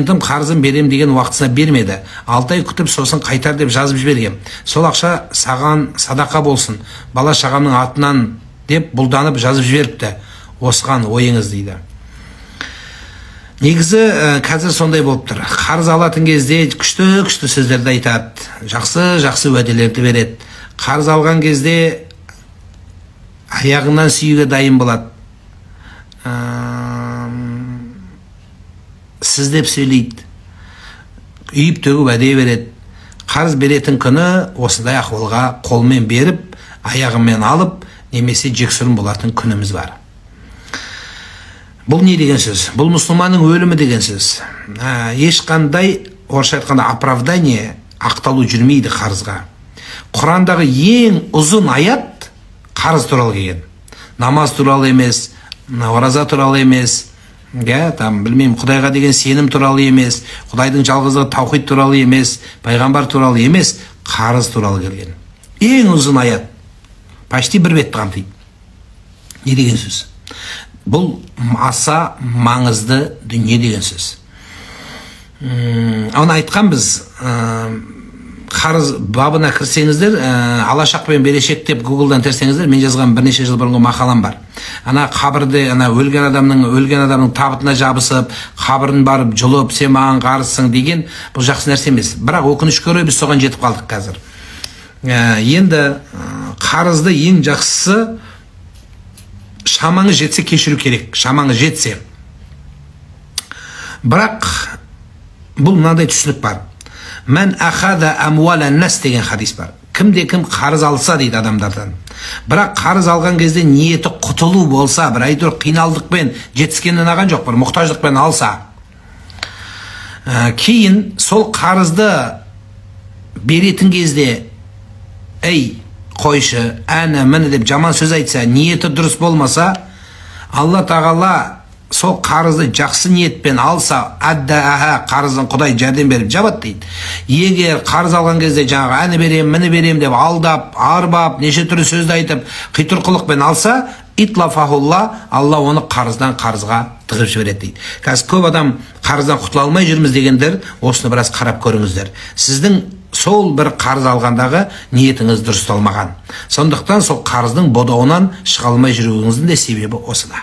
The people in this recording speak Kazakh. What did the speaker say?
қарызын берем деген уақытысына бермеді. 6 ай күтіп сосын қайтар деп жазып жібергем. Сол ақша саған садақа болсын, бала шағамның атынан деп бұлданып жазып жіберіпті. Осыған ойыңыз дейді. Негізі қазір сондай болып тұр. Қарыз алатын кезде күшті сөздерді айтады, жақсы уәделерді береді. Қарыз алған кезде аяғынан сүйуге дайын болады. Сіз деп сөйлейді. Үйіп төгіп уәде береді. Қарыз беретін күні осындай ахуалға қолмен беріп, аяғымен алып, немесе жексұрын болатын күніміз бар. Бұл не деген сөз? Бұл мұсылманның өлімі деген сөз. Ешқандай, орысша айтқанда, оправдание ақталу жүрмейді қарызға. Құрандағы ең ұзын аят қарыз туралы келген. Намаз туралы емес, ораза туралы емес, білмеймін, Құдайға деген сенім туралы емес, Құдайдың жалғыздығы таухид туралы емес, пайғамбар туралы емес, қарыз туралы келген. Ең ұзын аят. Почти бір бетті қамтиды. Не деген сөз? Бұл аса маңызды дүние деген сөз. Оны айтқан біз, қарыз бабына кірсеңіздер, алашақ пен берешек деп Google'дан терсеңіздер, мен жазған бірнеше жыл бұрынғы мақалам бар. Қабірде өлген адамның табытына жабысып, қабірін барып жұлып, сен маған қарызсың деген, бұл жақсы нәрсе емес. Бірақ өкінішке орай біз соған жетіп қалдық қазір. Енді қарызды ең жақсысы шамаңыз жетсе кешіру керек, шамаңыз жетсе. Бірақ бұл мынандай түсінік бар. Мән ахада амуалан нас деген хадис бар. Кімде-кім қарыз алса дейді адамдардан. Бірақ қарыз алған кезде ниеті құтылу болса, бір әйтеуір қиналдықпен жетіскеннен алған жоқ, бір мұқтаждықпен алса, кейін сол қарызды беретін кезде ей қойшы, міне деп жаман сөз айтса, ниеті дұрыс болмаса, Алла тағала сол қарызды жақсы ниетпен алса, қарызын Құдай жәрдем беріп жабады дейді. Егер қарыз алған кезде жаңағы міне берем деп алдап, арбап, неше түрлі сөзді айтып, қитұрқылықпен алса, итлафахулла, Алла оны қарыздан қарызға тығып жібереді дейді. Қазір көп адам қарыздан құтыла алмай жүрміз дегендер, осыны біраз қарап көріңіздер. Сіздің сол бір қарыз алғандағы ниетіңіз дұрысталмаған. Сондықтан сол қарыздың бодауынан шыға алмай жүруіңіздің де себебі осыда.